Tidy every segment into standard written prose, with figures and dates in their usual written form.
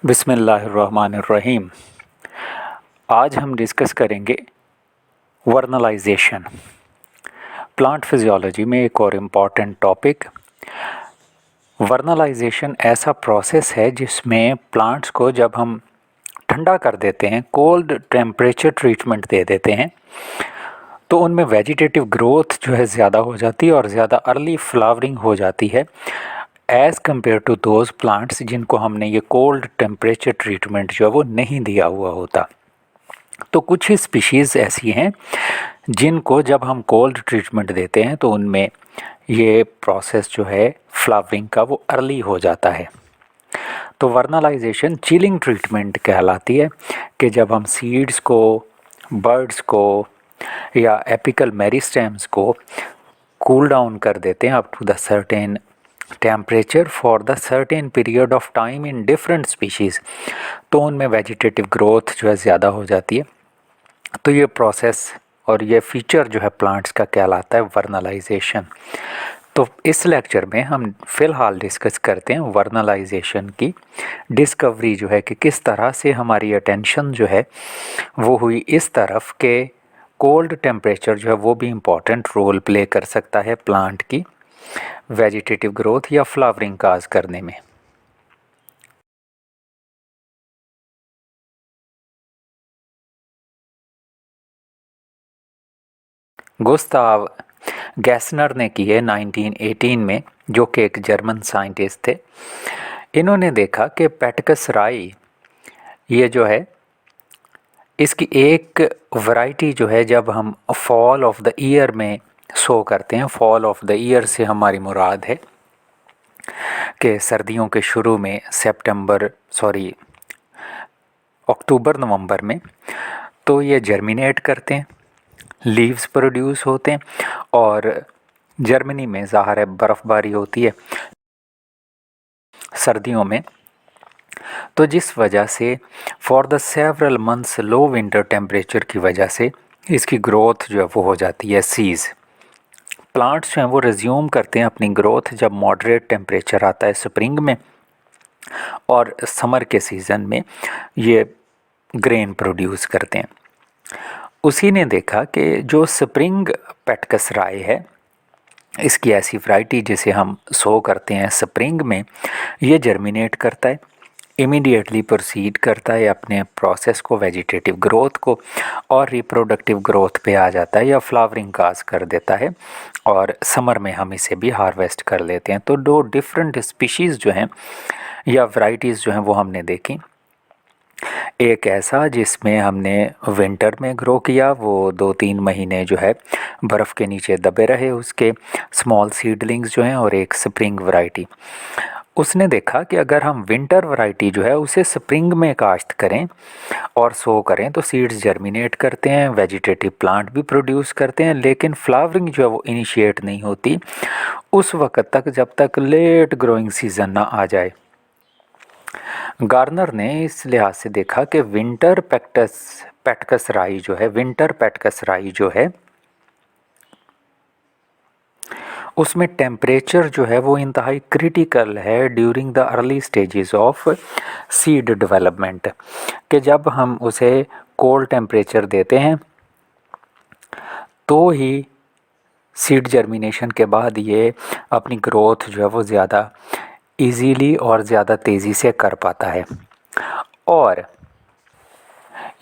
बिस्मिल्लाहिर्रहमानिर्रहीम। आज हम डिस्कस करेंगे वर्नलाइजेशन। प्लांट फिजियोलॉजी में एक और इम्पॉर्टेंट टॉपिक। वर्नलाइजेशन ऐसा प्रोसेस है जिसमें प्लांट्स को जब हम ठंडा कर देते हैं, कोल्ड टेम्परेचर ट्रीटमेंट दे देते हैं, तो उनमें वेजिटेटिव ग्रोथ जो है ज़्यादा हो जाती है और ज़्यादा अर्ली फ्लावरिंग हो जाती है as compare to those plants जिनको हमने ये कोल्ड टेम्परेचर ट्रीटमेंट जो है वो नहीं दिया हुआ होता। तो कुछ ही स्पीशीज़ ऐसी हैं जिनको जब हम कोल्ड ट्रीटमेंट देते हैं तो उनमें ये प्रोसेस जो है फ्लावरिंग का वो अर्ली हो जाता है। तो वर्नलाइजेशन चिलिंग ट्रीटमेंट कहलाती है कि जब हम सीड्स को, बर्ड्स को या एपिकल मेरिस्टेम्स को कूल डाउन कर देते हैं up to the certain temperature for the certain period of time in different species, तो उनमें वेजिटेटिव ग्रोथ जो है ज़्यादा हो जाती है। तो ये प्रोसेस और ये फीचर जो है प्लांट्स का कहलाता है वर्नलाइजेशन। तो इस लेक्चर में हम फ़िलहाल डिस्कस करते हैं वर्नलाइजेशन की डिस्कवरी जो है कि किस तरह से हमारी अटेंशन जो है वो हुई इस तरफ के कोल्ड टेम्परेचर जो है वो भी इम्पॉर्टेंट रोल प्ले कर सकता है प्लांट की वेजिटेटिव ग्रोथ या फ्लावरिंग काज करने में। गुस्ताव गैसनर ने की है 1918 में, जो कि एक जर्मन साइंटिस्ट थे। इन्होंने देखा कि पेटकस राई ये जो है इसकी एक वैरायटी जो है जब हम फॉल ऑफ द ईयर में सो करते हैं, फॉल ऑफ द ईयर से हमारी मुराद है कि सर्दियों के शुरू में अक्टूबर नवंबर में, तो ये जर्मिनेट करते हैं, लीव्स प्रोड्यूस होते हैं और जर्मनी में ज़ाहिर है बर्फ़बारी होती है सर्दियों में, तो जिस वजह से for the several months low winter temperature की वजह से इसकी ग्रोथ जो है वो हो जाती है सीज़। प्लांट्स जो हैं वो रिज्यूम करते हैं अपनी ग्रोथ जब मॉडरेट टेम्परेचर आता है स्प्रिंग में, और समर के सीज़न में ये ग्रेन प्रोड्यूस करते हैं। उसी ने देखा कि जो स्प्रिंग पेटकस राय है, इसकी ऐसी वैरायटी जिसे हम सो करते हैं स्प्रिंग में, ये जर्मिनेट करता है, इमीडिएटली प्रोसीड करता है अपने प्रोसेस को, वेजिटेटिव ग्रोथ को, और रिप्रोडक्टिव ग्रोथ पे आ जाता है या फ्लावरिंग काज कर देता है, और समर में हम इसे भी हार्वेस्ट कर लेते हैं। तो दो डिफरेंट स्पीशीज़ जो हैं या वैरायटीज़ जो हैं वो हमने देखी। एक ऐसा जिसमें हमने विंटर में ग्रो किया, वो 2-3 महीने जो है बर्फ़ के नीचे दबे रहे उसके स्मॉल सीडलिंग्स जो हैं, और एक स्प्रिंग वैरायटी। उसने देखा कि अगर हम विंटर वैरायटी जो है उसे स्प्रिंग में काश्त करें और सो करें तो सीड्स जर्मिनेट करते हैं, वेजिटेटिव प्लांट भी प्रोड्यूस करते हैं, लेकिन फ्लावरिंग जो है वो इनिशिएट नहीं होती उस वक्त तक जब तक लेट ग्रोइंग सीज़न ना आ जाए। गार्नर ने इस लिहाज से देखा कि विंटर पेटकस राई जो है उसमें टेम्परेचर जो है वो इंतहाई क्रिटिकल है during the early stages of seed development, कि जब हम उसे कोल्ड टेम्परेचर देते हैं तो ही सीड जर्मिनेशन के बाद ये अपनी ग्रोथ जो है वो ज़्यादा इजीली और ज़्यादा तेज़ी से कर पाता है। और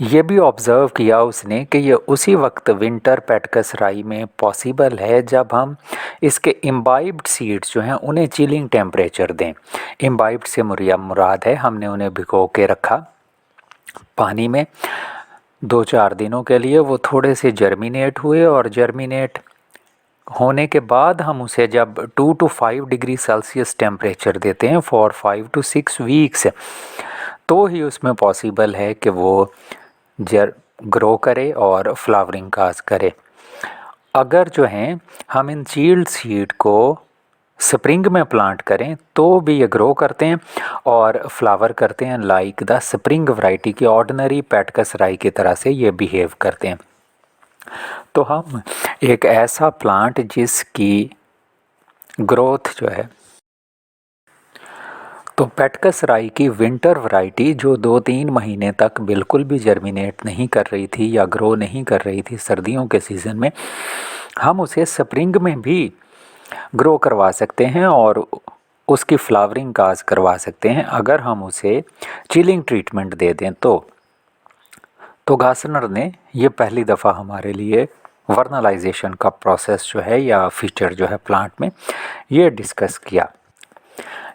ये भी ऑब्ज़र्व किया उसने कि ये उसी वक्त विंटर पेटकस राई में पॉसिबल है जब हम इसके इम्बाइब्ड सीड्स जो हैं उन्हें चिलिंग टेम्परेचर दें। इम्बाइब्ड से मुराद है हमने उन्हें भिगो के रखा पानी में 2-4 दिनों के लिए, वो थोड़े से जर्मिनेट हुए, और जर्मिनेट होने के बाद हम उसे जब 2 to 5 डिग्री सेल्सियस टेम्परेचर देते हैं फॉर 5 to 6 वीक्स, तो ही उसमें पॉसिबल है कि वो ग्रो करे और फ्लावरिंग काज करे। अगर जो हैं हम इन चील्ड सीड को स्प्रिंग में प्लांट करें तो भी ये ग्रो करते हैं और फ्लावर करते हैं, लाइक द स्प्रिंग वैरायटी की ऑर्डिनरी पेटकस राई की तरह से ये बिहेव करते हैं। तो हम एक ऐसा प्लांट जिसकी ग्रोथ जो है तो पेटकस राई की विंटर वैरायटी जो 2-3 महीने तक बिल्कुल भी जर्मिनेट नहीं कर रही थी या ग्रो नहीं कर रही थी सर्दियों के सीज़न में, हम उसे स्प्रिंग में भी ग्रो करवा सकते हैं और उसकी फ्लावरिंग काज करवा सकते हैं अगर हम उसे चिलिंग ट्रीटमेंट दे दें तो गार्सनर ने ये पहली दफ़ा हमारे लिए वर्नलाइजेशन का प्रोसेस जो है या फीचर जो है प्लांट में ये डिस्कस किया।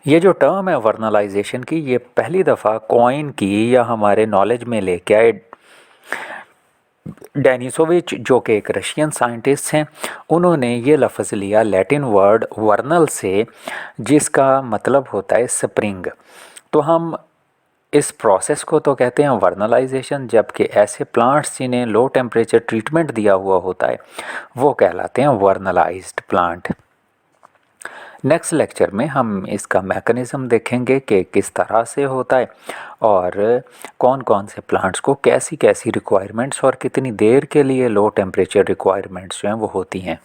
ये जो टर्म है वर्नलाइजेशन की, ये पहली दफ़ा कॉइन की या हमारे नॉलेज में लेके आए डेनिसोविच, जो कि एक रशियन साइंटिस्ट हैं। उन्होंने ये लफ्ज़ लिया लैटिन वर्ड वर्नल से, जिसका मतलब होता है स्प्रिंग। तो हम इस प्रोसेस को तो कहते हैं वर्नलाइजेशन, जबकि ऐसे प्लांट्स जिन्हें लो टेम्परेचर ट्रीटमेंट दिया हुआ होता है वो कहलाते हैं वर्नलाइज्ड प्लांट। नेक्स्ट लेक्चर में हम इसका मैकेनिज़्म देखेंगे कि किस तरह से होता है और कौन कौन से प्लांट्स को कैसी कैसी रिक्वायरमेंट्स और कितनी देर के लिए लो टेम्परेचर रिक्वायरमेंट्स जो हैं वो होती हैं।